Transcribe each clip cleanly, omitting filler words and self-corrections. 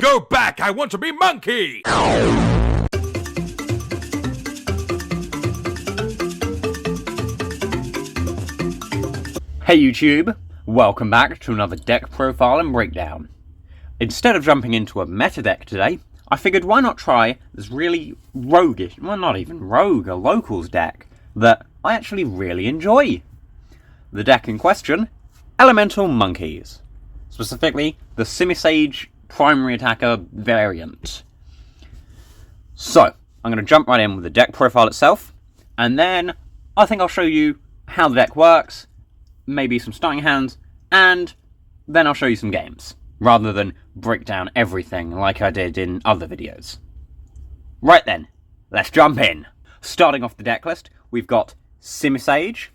go back! I want to be monkey! Hey YouTube, welcome back to another deck profile and breakdown. Instead of jumping into a meta deck today, I figured why not try this really roguish, well not even rogue, a locals deck that I actually really enjoy. The deck in question, Elemental Monkeys. Specifically, the Simisear primary attacker variant. So, I'm going to jump right in with the deck profile itself, and then I think I'll show you how the deck works, maybe some starting hands, and then I'll show you some games, rather than break down everything like I did in other videos. Right then, let's jump in. Starting off the deck list, we've got Simisear,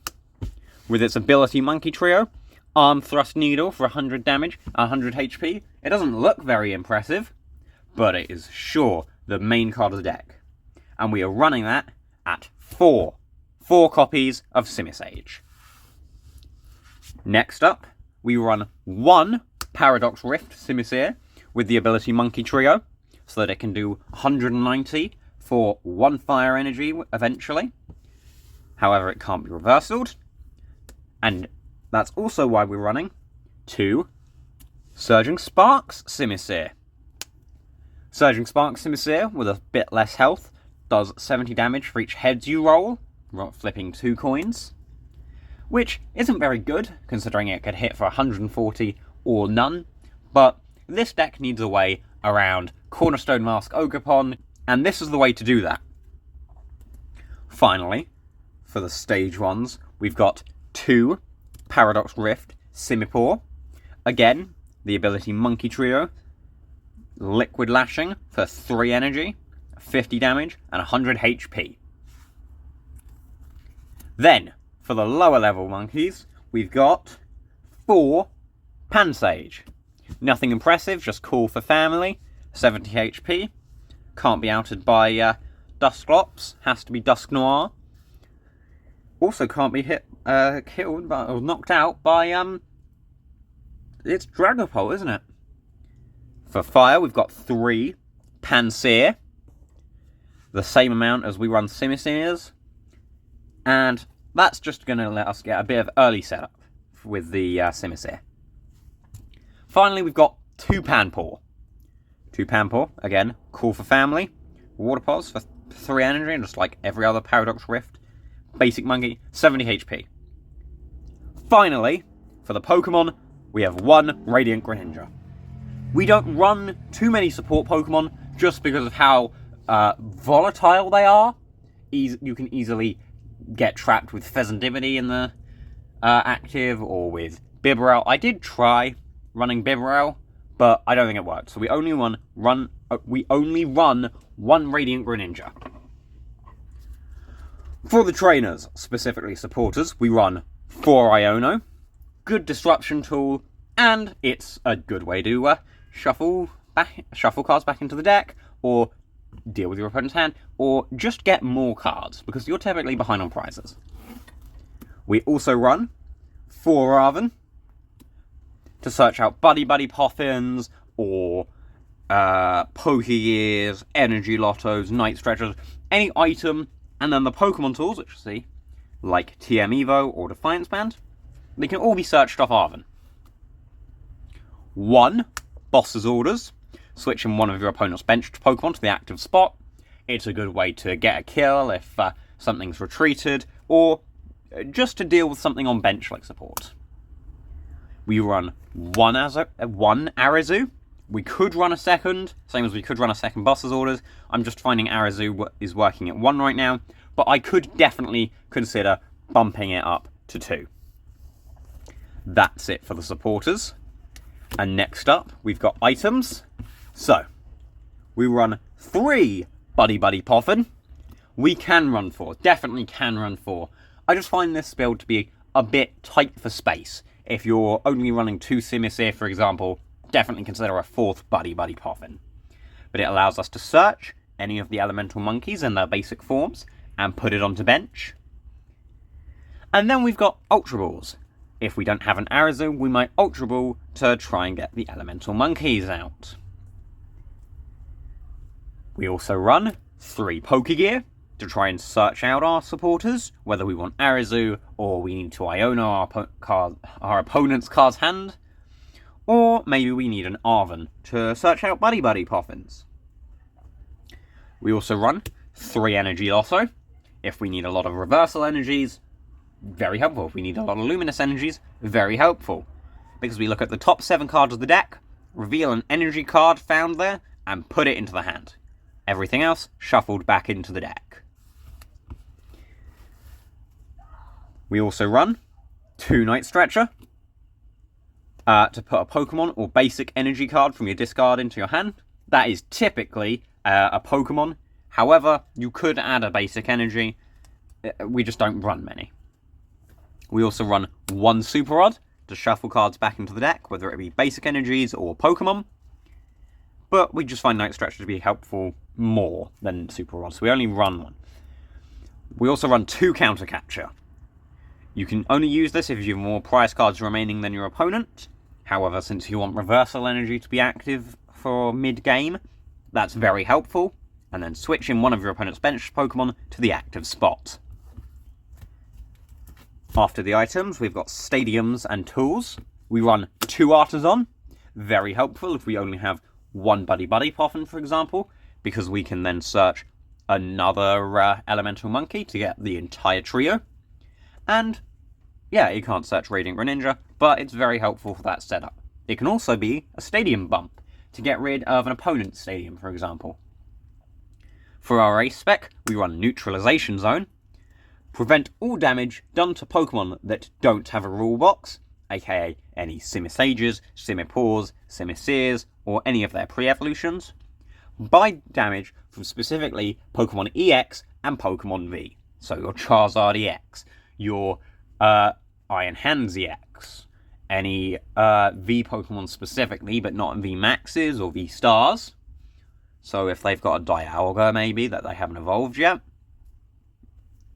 with its ability Monkey Trio, Arm Thrust Needle for 100 damage, 100 HP. It doesn't look very impressive, but it is sure the main card of the deck. And we are running that at 4 copies of Simisear. Next up, we run 1 Paradox Rift Simisear with the ability Monkey Trio, so that it can do 190 for 1 fire energy eventually. However, it can't be reversaled. And that's also why we're running 2 Surging Sparks Simisear. Surging Sparks Simisear, with a bit less health, does 70 damage for each heads you roll, flipping 2 coins. Which isn't very good, considering it could hit for 140 or none, but this deck needs a way around Cornerstone Mask Ogerpon, and this is the way to do that. Finally, for the stage ones, we've got 2 Paradox Rift Simipour. Again, the ability Monkey Trio, Liquid Lashing for 3 energy, 50 damage, and 100 HP. Then, for the lower level monkeys, we've got 4 pansear. Nothing impressive, just cool for family, 70 HP. Can't be outed by Dusclops, has to be Dusk Noir. Also can't be killed, or knocked out by, it's Dragapult, isn't it? For fire, we've got 3 pansear. The same amount as we run Simisears. And that's just going to let us get a bit of early setup with the Simisear. Finally, we've got 2 Panpour. 2 Panpour, again, cool for family. Water Pos for 3 energy, and just like every other Paradox Rift. Basic Monkey, 70 HP. Finally, for the Pokemon, we have 1 Radiant Greninja. We don't run too many support Pokemon just because of how volatile they are. You can easily get trapped with Pheasantibity in the active, or with Bibarel. I did try running Bibarel, but I don't think it worked. So we only run 1 Radiant Greninja. For the trainers, specifically supporters, we run 4 Iono, good disruption tool, and it's a good way to shuffle cards back into the deck, or deal with your opponent's hand, or just get more cards, because you're typically behind on prizes. We also run 4 Raven to search out Buddy Poffins, or Pokegears, Energy Lottos, Night Stretchers, any item, and then the Pokemon tools, which you see, like TM Evo or Defiance Band, they can all be searched off Arven. 1 Boss's Orders, switching one of your opponent's benched Pokemon to the active spot. It's a good way to get a kill if something's retreated, or just to deal with something on bench like support. We run 1 Arizu. We could run a second, same as we could run a second Boss's Orders. I'm just finding Arizu is working at 1 right now, but I could definitely consider bumping it up to 2. That's it for the supporters. And next up, we've got items. So, we run 3 Buddy Poffin. We can run 4, definitely can run 4. I just find this build to be a bit tight for space. If you're only running 2 Simisear, for example, definitely consider a 4th Buddy Poffin. But it allows us to search any of the elemental monkeys in their basic forms and put it onto bench. And then we've got Ultra Balls. If we don't have an Arizu, we might Ultra Ball to try and get the elemental monkeys out. We also run 3 Pokegear to try and search out our supporters, whether we want Arizu or we need to Iono our opponent's card's hand, or maybe we need an Arven to search out Buddy Buddy Poffins. We also run 3 Energy Lotto. If we need a lot of Reversal Energies, very helpful. If we need a lot of Luminous Energies, very helpful. Because we look at the top 7 cards of the deck, reveal an energy card found there, and put it into the hand. Everything else shuffled back into the deck. We also run 2 Night Stretcher to put a Pokemon or basic energy card from your discard into your hand. That is typically a Pokemon. However, you could add a basic energy. We just don't run many. We also run 1 Super Rod to shuffle cards back into the deck, whether it be basic energies or Pokemon. But we just find Night Stretcher to be helpful more than Super Rod, so we only run 1. We also run 2 Counter Capture. You can only use this if you have more prize cards remaining than your opponent. However, since you want Reversal Energy to be active for mid-game, that's very helpful. And then switch in one of your opponent's bench Pokemon to the active spot. After the items, we've got Stadiums and Tools. We run 2 Artisan. Very helpful if we only have 1 Buddy Buddy Poffin, for example, because we can then search another Elemental Monkey to get the entire trio. And, yeah, you can't search Radiant Greninja, but it's very helpful for that setup. It can also be a Stadium Bump to get rid of an opponent's Stadium, for example. For our Ace spec, we run Neutralization Zone. Prevent all damage done to Pokemon that don't have a rule box, aka any Simisages, Simipores, Simisears, or any of their pre-evolutions, by damage from specifically Pokemon EX and Pokemon V. So your Charizard EX, your Iron Hands EX, any V Pokemon specifically, but not V Maxes or V Stars. So if they've got a Dialga maybe that they haven't evolved yet,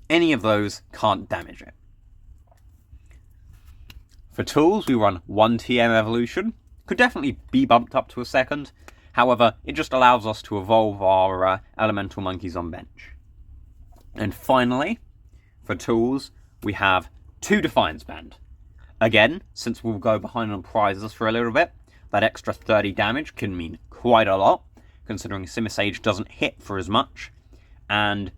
any of those can't damage it. For tools, we run 1 TM Evolution. Could definitely be bumped up to a 2nd. However, it just allows us to evolve our Elemental Monkeys on bench. And finally, for tools, we have 2 Defiance Band. Again, since we'll go behind on prizes for a little bit, that extra 30 damage can mean quite a lot, considering Simisage doesn't hit for as much, and,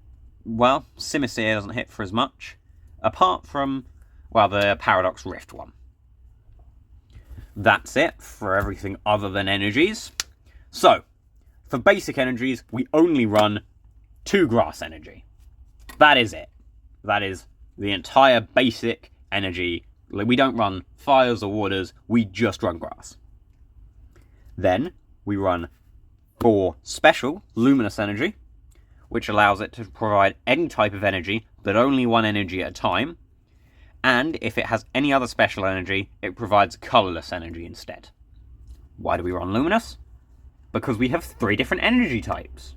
well, Simisear doesn't hit for as much, apart from, well, the Paradox Rift one. That's it for everything other than energies. So, for basic energies, we only run 2 Grass Energy. That is it. That is the entire basic energy. We don't run Fires or Waters, we just run Grass. Then, we run 4 special Luminous Energy, which allows it to provide any type of energy, but only 1 energy at a time. And if it has any other special energy, it provides Colorless Energy instead. Why do we run Luminous? Because we have 3 different energy types.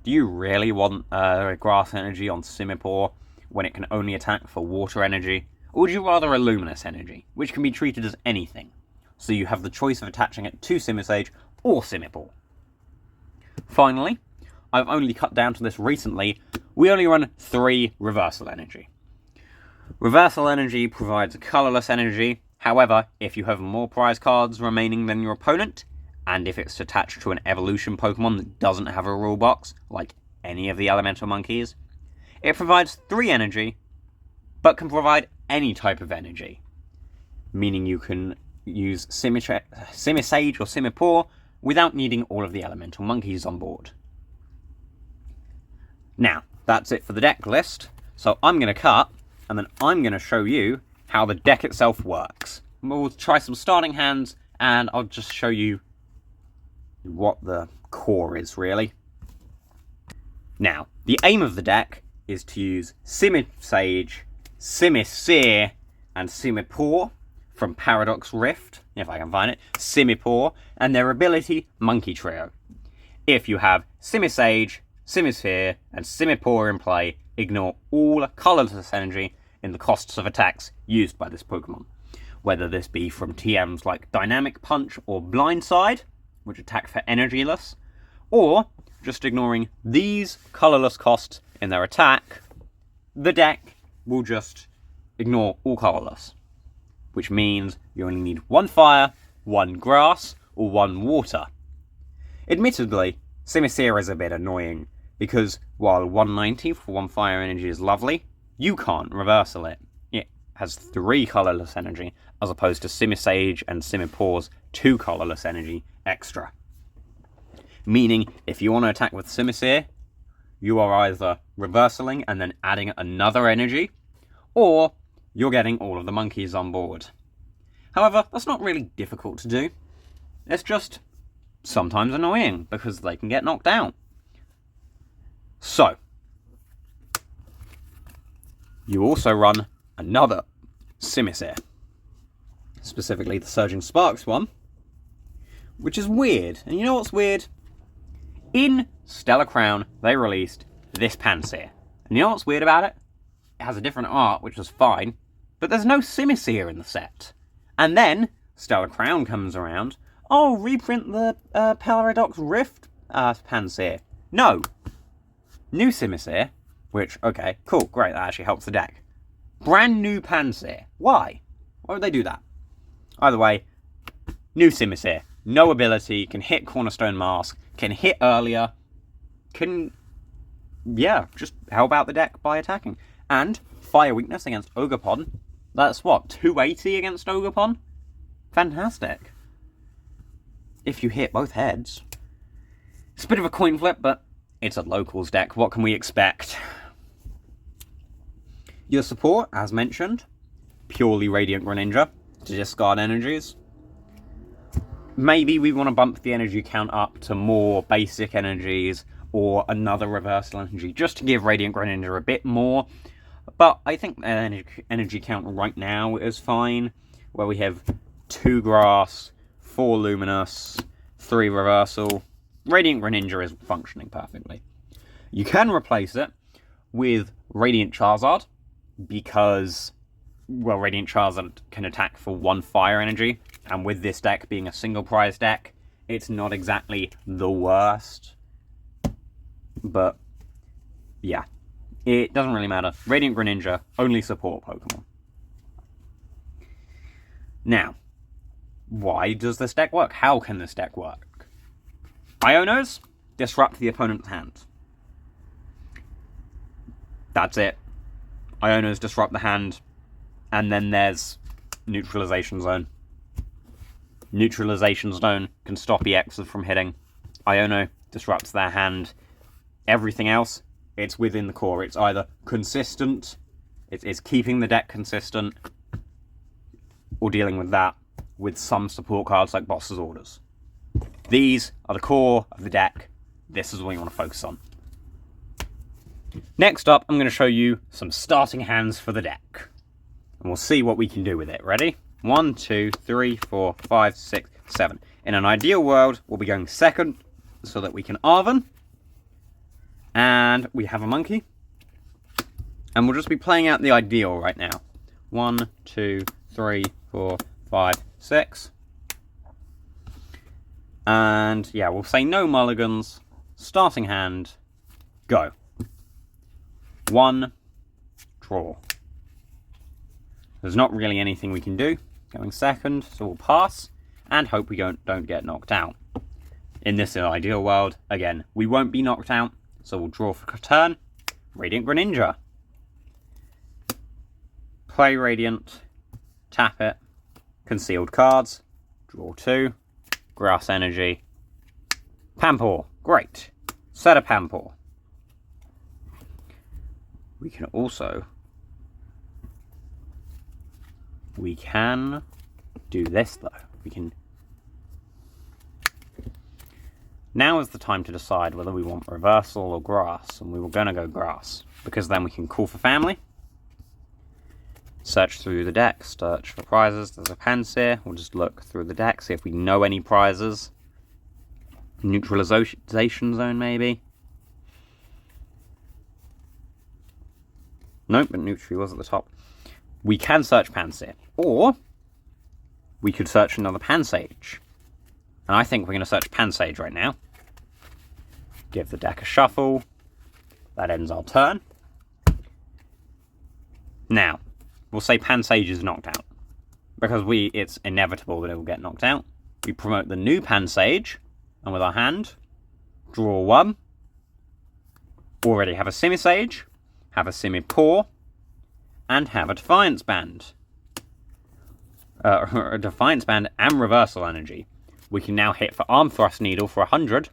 Do you really want Grass Energy on Simipore when it can only attack for Water Energy? Or would you rather a Luminous Energy, which can be treated as anything? So you have the choice of attaching it to Simisage or Simipore. Finally, I've only cut down to this recently, we only run 3 Reversal Energy. Reversal Energy provides Colorless Energy. However, if you have more prize cards remaining than your opponent, and if it's attached to an evolution Pokemon that doesn't have a rule box, like any of the Elemental Monkeys, it provides 3 energy, but can provide any type of energy. Meaning you can use Simisage or Simipore without needing all of the Elemental Monkeys on board. Now, that's it for the deck list. So I'm going to cut, and then I'm going to show you how the deck itself works. We'll try some starting hands, and I'll just show you what the core is, really. Now, the aim of the deck is to use Simisage, Simisear, and Simipore from Paradox Rift, if I can find it, Simipore, and their ability Monkey Trio. If you have Simisage, Simisear, and Simipore in play, ignore all colorless energy in the costs of attacks used by this Pokemon. Whether this be from TMs like Dynamic Punch or Blindside, which attack for energyless, or just ignoring these colourless costs in their attack, the deck will just ignore all colourless. Which means you only need 1 fire, 1 grass, or 1 water. Admittedly, Simisear is a bit annoying, because while 190 for 1 fire energy is lovely, you can't reversal it. It has 3 colourless energy, as opposed to Simisage and Simipour's 2 colourless energy extra. Meaning, if you want to attack with Simisear, you are either reversaling and then adding another energy, or you're getting all of the monkeys on board. However, that's not really difficult to do. It's just sometimes annoying, because they can get knocked out. So, you also run another Simisear, specifically the Surging Sparks one, which is weird. And you know what's weird? In Stellar Crown, they released this pansear. And you know what's weird about it? It has a different art, which is fine, but there's no Simisear in the set. And then Stellar Crown comes around. Oh, reprint the Paradox Rift pansear. No. New Simisear, which, okay, cool, great, that actually helps the deck. Brand new pansear. Why? Why would they do that? Either way, new Simisear. No ability, can hit Cornerstone Mask, can hit earlier, can, yeah, just help out the deck by attacking. And fire weakness against Ogerpon. That's what, 280 against Ogerpon? Fantastic. If you hit both heads. It's a bit of a coin flip, but it's a locals deck. What can we expect? Your support, as mentioned, purely Radiant Greninja to discard energies. Maybe we want to bump the energy count up to more basic energies or another reversal energy, just to give Radiant Greninja a bit more. But I think the energy count right now is fine, where we have 2 grass, 4 luminous, 3 reversal. Radiant Greninja is functioning perfectly. You can replace it with Radiant Charizard, because, well, Radiant Charizard can attack for 1 fire energy, and with this deck being a single prize deck, it's not exactly the worst. But, yeah. It doesn't really matter. Radiant Greninja, only support Pokemon. Now, why does this deck work? How can this deck work? Ionos disrupt the opponent's hand. That's it. Ionos disrupt the hand, and then there's Neutralization Zone. Neutralization Zone can stop EXs from hitting. Iono disrupts their hand. Everything else, it's within the core. It's either consistent, it's keeping the deck consistent, or dealing with that with some support cards like Boss's Orders. These are the core of the deck. This is what you want to focus on. Next up, I'm going to show you some starting hands for the deck. And we'll see what we can do with it. Ready? 1, 2, 3, 4, 5, 6, 7. In an ideal world, we'll be going second so that we can Arven. And we have a monkey. And we'll just be playing out the ideal right now. 1, 2, 3, 4, 5, 6. And yeah, we'll say no mulligans. Starting hand. Go. 1. Draw. There's not really anything we can do. Going second, so we'll pass. And hope we don't get knocked out. In this ideal world, again, we won't be knocked out. So we'll draw for turn. Radiant Greninja. Play Radiant. Tap it. Concealed cards. Draw 2. Grass Energy. Pansear. Great. Set a Pansear. We can also... We can do this, though. We can... Now is the time to decide whether we want reversal or grass, and we were going to go grass, because then we can call for family, search through the deck, search for prizes. There's a pansear. We'll just look through the deck, see if we know any prizes. Neutralization Zone, maybe. Nope, but Nutri was at the top. We can search Pansear, or we could search another Pansage. And I think we're going to search Pansage right now. Give the deck a shuffle. That ends our turn. Now, we'll say Pansage is knocked out. Because it's inevitable that it will get knocked out. We promote the new Pansage, and with our hand, draw 1. Already have a Simisage, have a Simipour, and have a Defiance Band. A Defiance Band and Reversal Energy. We can now hit for Arm Thrust Needle for 100,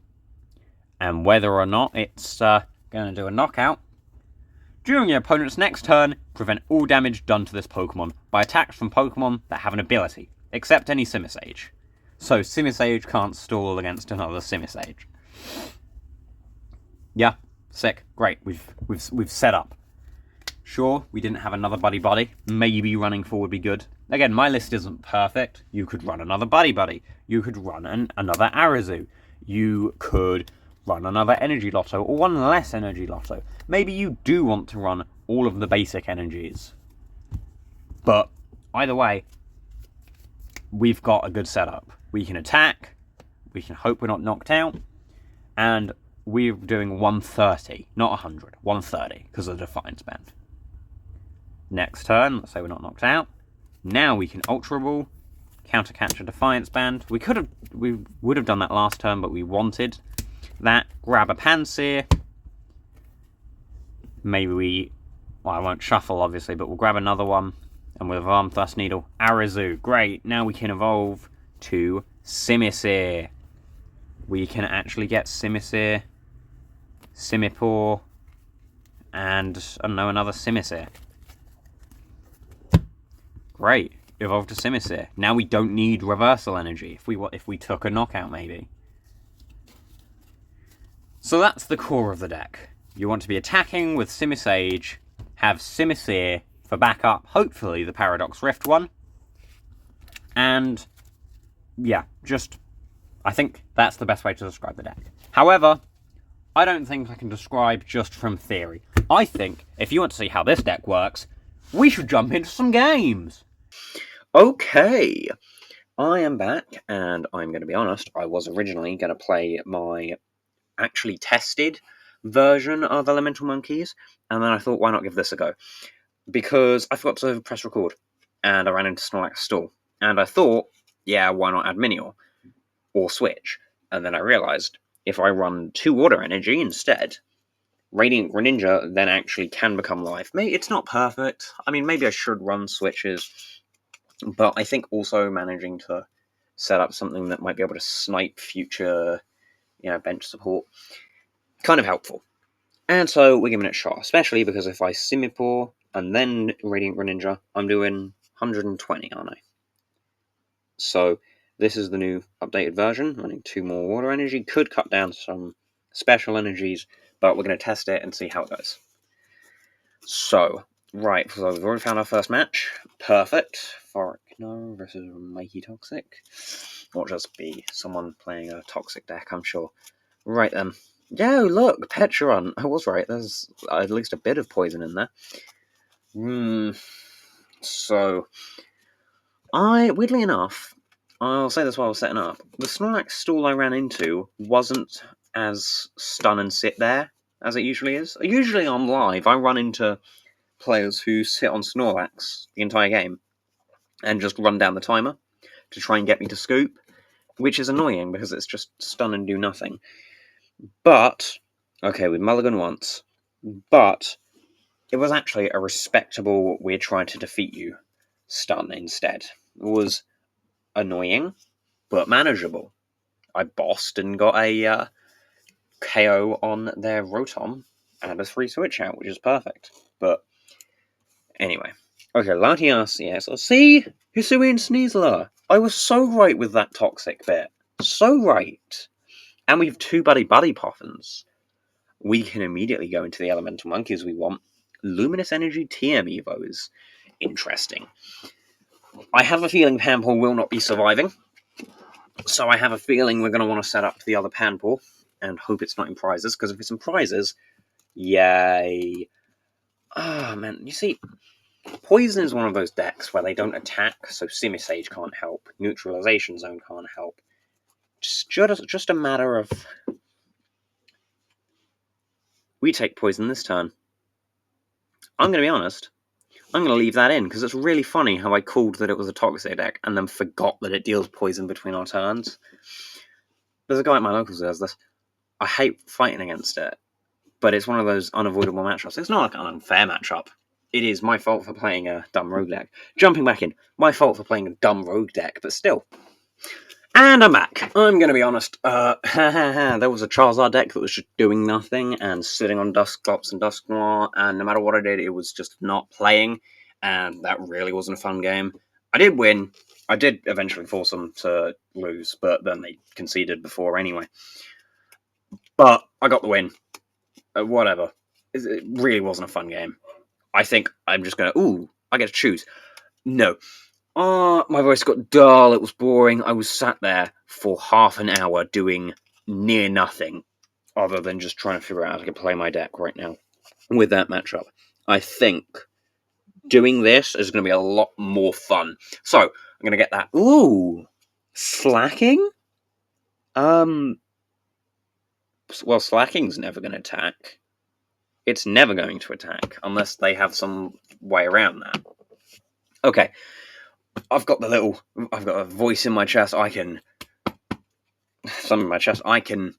and whether or not it's going to do a knockout, during your opponent's next turn, prevent all damage done to this Pokemon by attacks from Pokemon that have an ability, except any Simisage. So Simisage can't stall against another Simisage. Yeah, sick, great. We've set up. Sure, we didn't have another Buddy. Maybe running 4 would be good. Again, my list isn't perfect. You could run another Buddy. You could run another Arizu. You could run another Energy Lotto, or one less Energy Lotto. Maybe you do want to run all of the basic energies. But either way, we've got a good setup. We can attack, we can hope we're not knocked out, and we're doing 130, not 100, 130, because of the Defiance Band. Next turn, let's say we're not knocked out. Now we can Ultra Ball, countercatch a Defiance Band. We would have done that last turn, but we wanted that. Grab a Pansear. Maybe I won't shuffle, obviously, but we'll grab another one. And with Arm Thrust Needle, Arizu. Great, now we can evolve to Simisear. We can actually get Simisear, Simipour, and, I don't know, another Simisear. Great, evolve to Simisear. Now we don't need Reversal Energy if we took a knockout, maybe. So that's the core of the deck. You want to be attacking with Simisage, have Simisear for backup, hopefully the Paradox Rift one. And, yeah, I think that's the best way to describe the deck. However, I don't think I can describe just from theory. I think, if you want to see how this deck works, we should jump into some games. Okay, I am back, and I'm going to be honest, I was originally going to play my actually tested version of Elemental Monkeys, and then I thought, why not give this a go? Because I forgot to press record, and I ran into Snorlax stall, and I thought, yeah, why not add Minior? Or switch? And then I realised, if I run 2 Water Energy instead, Radiant Greninja then actually can become live. Maybe it's not perfect. I mean, maybe I should run switches, but I think also managing to set up something that might be able to snipe future, bench support, kind of helpful. And so we're giving it a shot, especially because if I Simipour and then Radiant Greninja, I'm doing 120, aren't I? So this is the new updated version, running 2 more Water Energy. Could cut down some special energies, but we're going to test it and see how it goes. So, right, so we've already found our first match. Perfect. Forikno versus Mikey Toxic. Or just be someone playing a Toxic deck, I'm sure. Right then. Yo, look, Petron. I was right, there's at least a bit of poison in there. So, weirdly enough, I'll say this while I was setting up, the Snorlax stall I ran into wasn't as stun and sit there as it usually is. Usually on live, I run into players who sit on Snorlax the entire game and just run down the timer to try and get me to scoop, which is annoying because it's just stun and do nothing. But, okay, we mulligan once, but it was actually a respectable "we're trying to defeat you" stun instead. It was annoying, but manageable. I bossed and got a KO on their Rotom and a free switch out, which is perfect. But anyway. Okay, Latias, yes. See? Hisuian Sneasler. I was so right with that Toxic bit. So right. And we have 2 Buddy Poffins. We can immediately go into the Elemental Monkeys we want. Luminous Energy TM Evo is interesting. I have a feeling Panpour will not be surviving. So I have a feeling we're going to want to set up the other Panpour and hope it's not in prizes, because if it's in prizes, yay. Ah, man, you see, Poison is one of those decks where they don't attack, so Simisage can't help, Neutralization Zone can't help. Just a matter of We take poison this turn. I'm going to be honest. I'm going to leave that in, because it's really funny how I called that it was a Toxic deck, and then forgot that it deals poison between our turns. There's a guy at my locals who does this. I hate fighting against it, but it's one of those unavoidable matchups. It's not like an unfair matchup. It is my fault for playing a dumb rogue deck. Jumping back in, my fault for playing a dumb rogue deck, but still. And I'm back. I'm going to be honest. There was a Charizard deck that was just doing nothing and sitting on Dusclops and Dusknoir, and no matter what I did, it was just not playing, and that really wasn't a fun game. I did win. I did eventually force them to lose, but then they conceded before anyway. But I got the win. Whatever. It really wasn't a fun game. I think I'm just going to... Ooh, I get to choose. No. My voice got dull, it was boring. I was sat there for half an hour doing near nothing other than just trying to figure out how to play my deck right now with that matchup. I think doing this is going to be a lot more fun. So, I'm going to get that. Ooh! Slacking? Well, Slacking's never going to attack. It's never going to attack, unless they have some way around that. Okay. I've got a voice in my chest. I can do this. I can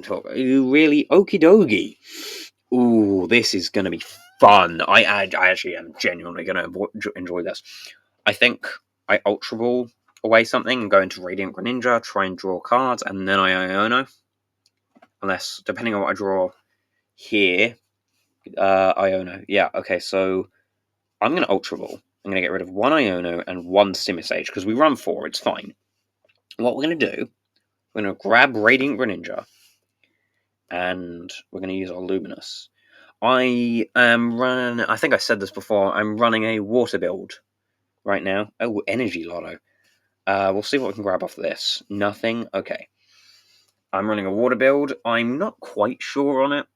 talk. Really? Okie dokie. Ooh, this is going to be fun. I actually am genuinely going to enjoy this. I think I Ultra Ball away something and go into Radiant Greninja, try and draw cards, and then I Iono. Unless, depending on what I draw here, Iono. Yeah, okay, so I'm going to Ultra Ball. I'm going to get rid of one Iono and one Simisage, because we run 4, it's fine. What we're going to do, we're going to grab Radiant Greninja, and we're going to use our Luminous. I think I said this before, I'm running a water build right now. Oh, Energy Lotto. We'll see what we can grab off this. Nothing? Okay. I'm running a water build. I'm not quite sure on it.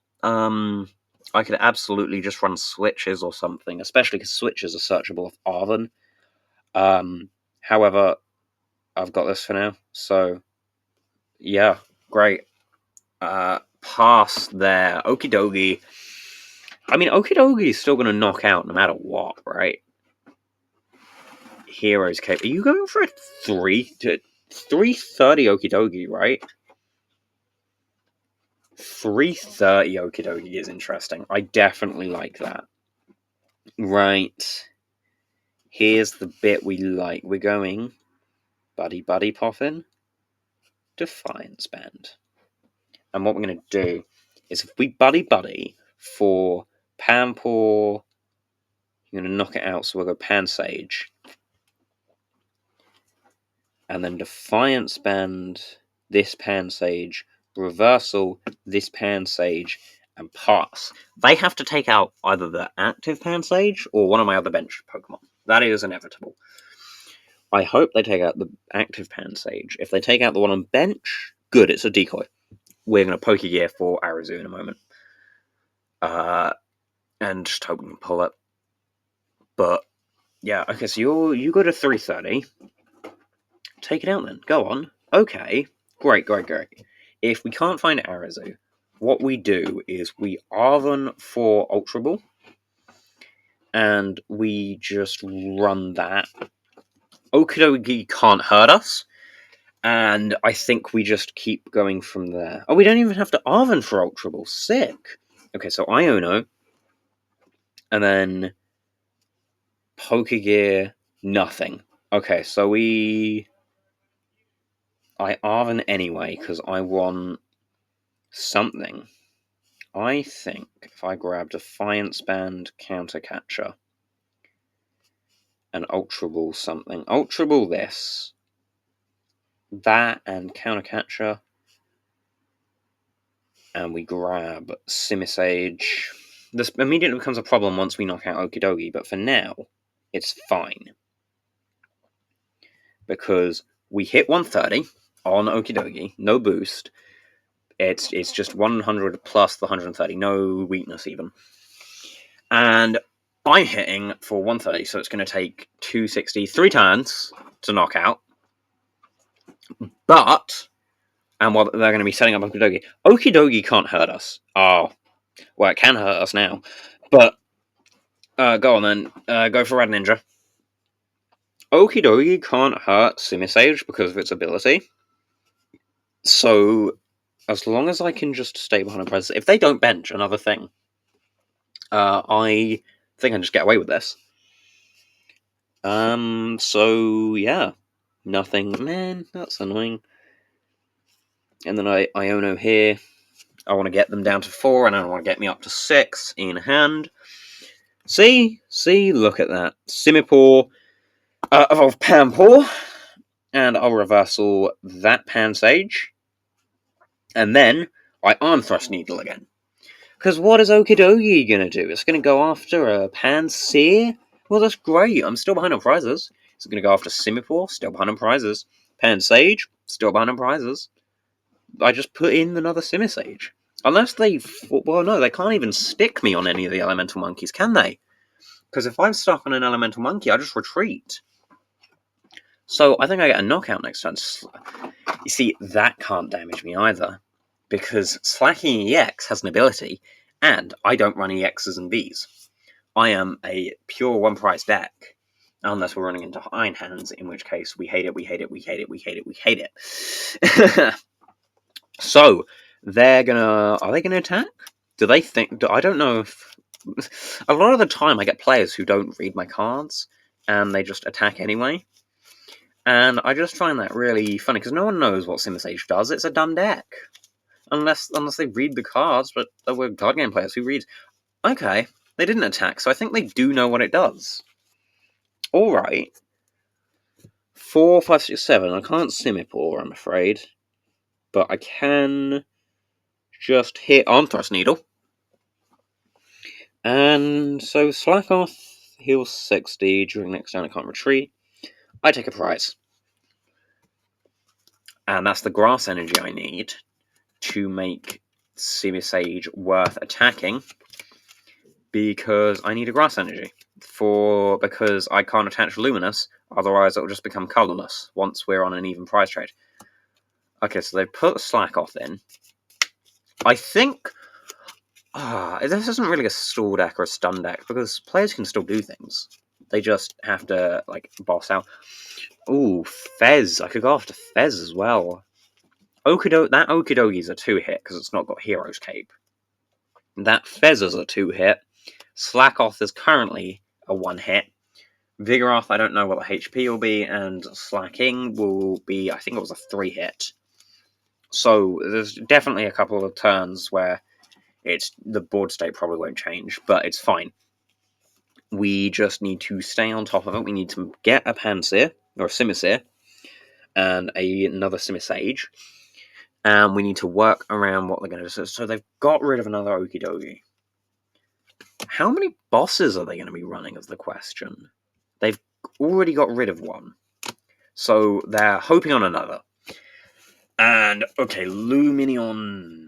I could absolutely just run switches or something, especially because switches are searchable off Arven. However, I've got this for now, so yeah, great. Pass there. Okie dokie. I mean, Okie dokie is still going to knock out no matter what, right? Heroes Cape. Are you going for a 330 Okie dokie, right? 330 Okie dokie is interesting. I definitely like that. Right. Here's the bit we like. We're going Buddy Poffin, Defiance Band. And what we're going to do is if we Buddy for Panpour, you're going to knock it out, so we'll go Pansage. And then Defiance Band, this Pansage, Reversal, this Pansage, and Pass. They have to take out either the active Pansage or one of my other bench Pokemon. That is inevitable. I hope they take out the active Pansage. If they take out the one on bench, good, it's a decoy. We're going to Pokegear for Arizu in a moment. And just hope we can pull it. But, yeah, okay, so you go to 330. Take it out then. Go on. Okay. Great. If we can't find Arizu, what we do is we Arven for Ultra Ball, and we just run that. Okidogi can't hurt us, and I think we just keep going from there. Oh, we don't even have to Arven for Ultra Ball. Sick. Okay, so Iono, and then Pokegear, nothing. Okay, so I Arven anyway, because I want something. I think if I grab Defiance Band, Counter Catcher, and Ultra Ball something, Ultra Ball this, that, and Counter Catcher, and we grab Simisage. This immediately becomes a problem once we knock out Okidogi, but for now, it's fine. Because we hit 130 on Okidogi, no boost. It's just 100 plus the 130, no weakness even. And I'm hitting for 130, so it's going to take 260, 3 turns to knock out. But And what they're going to be setting up Okidogi. Okidogi can't hurt us. Oh, well, it can hurt us now. But, go on then. Go for Red Ninja. Okidogi can't hurt Simisage because of its ability. So, as long as I can just stay behind a presence, if they don't bench another thing, I think I can just get away with this. So, yeah. Nothing. Man, that's annoying. And then Iono here. I want to get them down to 4, and I want to get me up to 6 in hand. See, look at that. Simipour, evolve Panpour, and I'll reversal that Pansage. And then I Arm Thrust Needle again. Because what is Okidogi going to do? It's going to go after a Pansear? Well, that's great. I'm still behind on prizes. It's going to go after Simipour, still behind on prizes. Pansage, still behind on prizes. I just put in another Simisage. Unless they... Well, no, they can't even stick me on any of the Elemental Monkeys, can they? Because if I'm stuck on an Elemental Monkey, I just retreat. So I think I get a knockout next turn. You see, that can't damage me either. Because Slacking EX has an ability, and I don't run EXs and Vs. I am a pure one-price deck. Unless we're running into Iron Hands, in which case we hate it, we hate it, we hate it, we hate it, we hate it. So, they're gonna... Are they gonna attack? Do they think... I don't know if... A lot of the time I get players who don't read my cards, and they just attack anyway. And I just find that really funny, because no one knows what Simisage does. It's a dumb deck. Unless they read the cards, but we're card game players who read... Okay, they didn't attack, so I think they do know what it does. Alright. 4, 5, 6, 7. I can't Simipour, I'm afraid. But I can just hit Arm Thrust Needle. And so Slack off, heals 60, during next turn I can't retreat. I take a prize. And that's the grass energy I need to make Simisage worth attacking. Because I need a grass energy. Because I can't attach Luminous, otherwise it will just become colourless once we're on an even prize trade. Okay, so they put Slack off in. I think... this isn't really a stall deck or a stun deck, because players can still do things. They just have to, like, boss out. Ooh, Fez. I could go after Fez as well. That Okidogi's a 2-hit, because it's not got Hero's Cape. That Fez is a 2-hit. Slackoff is currently a 1-hit. Vigoroth, I don't know what the HP will be, and Slacking will be, I think it was a 3-hit. So, there's definitely a couple of turns where the board state probably won't change, but it's fine. We just need to stay on top of it. We need to get a Pansear, or a Simisear, and another Simisage, and we need to work around what they're going to do. So they've got rid of another Okidogi. How many bosses are they going to be running is the question. They've already got rid of one, so they're hoping on another. And, okay, Luminion.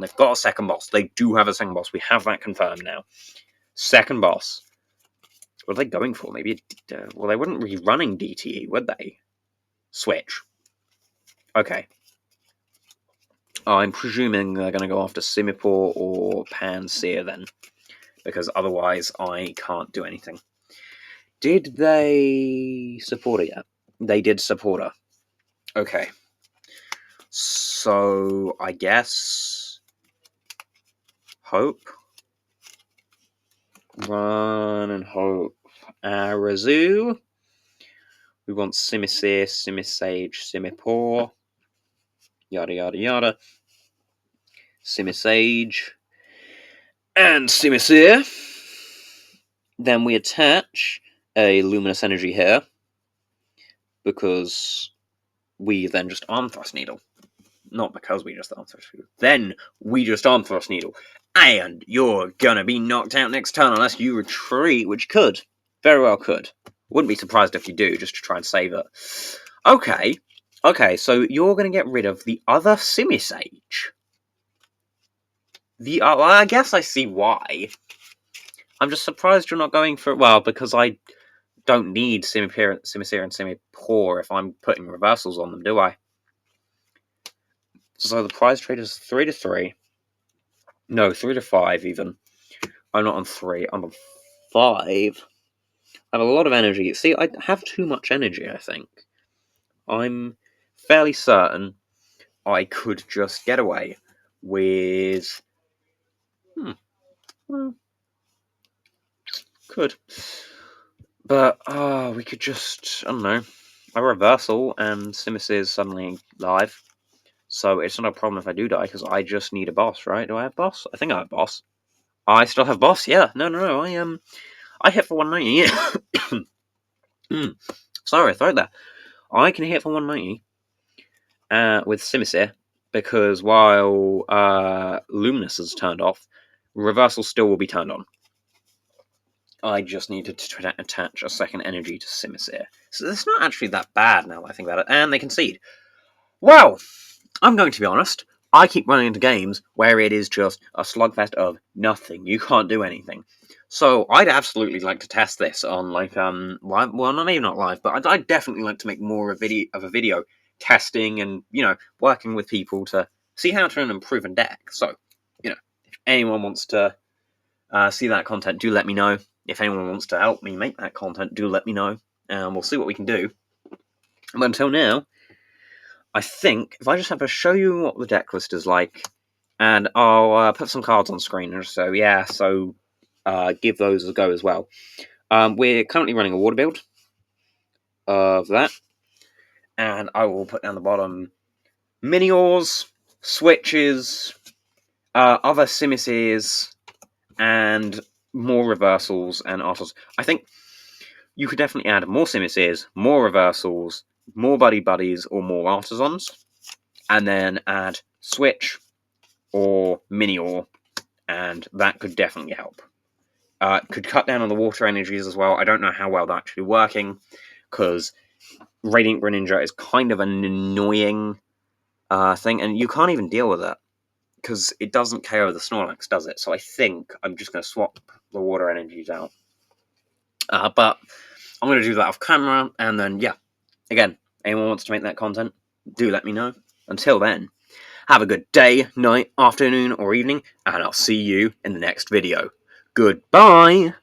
They've got a second boss. They do have a second boss. We have that confirmed now. Second boss. What are they going for? Maybe well, they wouldn't be running DTE, would they? Switch. Okay. I'm presuming they're going to go after Simipour or Pansear then. Because otherwise I can't do anything. Did they support her yet? They did support her. Okay. So, I guess... Hope. Run and hope. Arazu. We want Simisear, Simisage, Simipour. Yada yada yada. Simisage. And Simisear. Then we attach a Luminous Energy here. Because we then just Arm Thrust Needle. Not because we just Arm Thrust Needle. Then we just Arm Thrust Needle. And you're gonna be knocked out next turn unless you retreat, which could. Very well could. Wouldn't be surprised if you do, just to try and save it. Okay. Okay, so you're gonna get rid of the other Simisage. Well, I guess I see why. I'm just surprised you're not going for... Well, because I don't need Simisear and Simipour if I'm putting reversals on them, do I? So the prize trade is 3 to 3. No, 3 to 5 even. I'm not on 3, I'm on 5. I have a lot of energy. See, I have too much energy, I think. I'm fairly certain I could just get away with... Well, could. But, we could just, I don't know, a reversal and Simisear is suddenly live. So it's not a problem if I do die, because I just need a boss, right? Do I have boss? I think I have boss. I still have boss, yeah. No, I hit for 190. Sorry, I thought that. I can hit for 190 with Simisear, because while Luminous is turned off, reversal still will be turned on. I just needed to attach a second energy to Simisear. So it's not actually that bad now that I think about it. And they concede. Well, I'm going to be honest. I keep running into games where it is just a slugfest of nothing. You can't do anything. So I'd absolutely like to test this on live. Well, not even not live, but I'd definitely like to make more of a video testing and working with people to see how to improve a deck. So if anyone wants to see that content, do let me know. If anyone wants to help me make that content, do let me know. And we'll see what we can do. But until now, I think if I just have to show you what the deck list is like, and I'll put some cards on screen. So give those a go as well. We're currently running a water build of that, and I will put down the bottom Miniors, Switches, other Simisears, and more reversals and autos. I think you could definitely add more Simisears, more reversals, more buddies, or more artisans, and then add Switch or Minior, and that could definitely help. Could cut down on the water energies as well. I don't know how well that's actually working, because Radiant Greninja is kind of an annoying thing, and you can't even deal with it, because it doesn't KO the Snorlax, does it? So I think I'm just going to swap the water energies out. But I'm going to do that off camera, and then, again, anyone wants to make that content, do let me know. Until then, have a good day, night, afternoon, or evening, and I'll see you in the next video. Goodbye!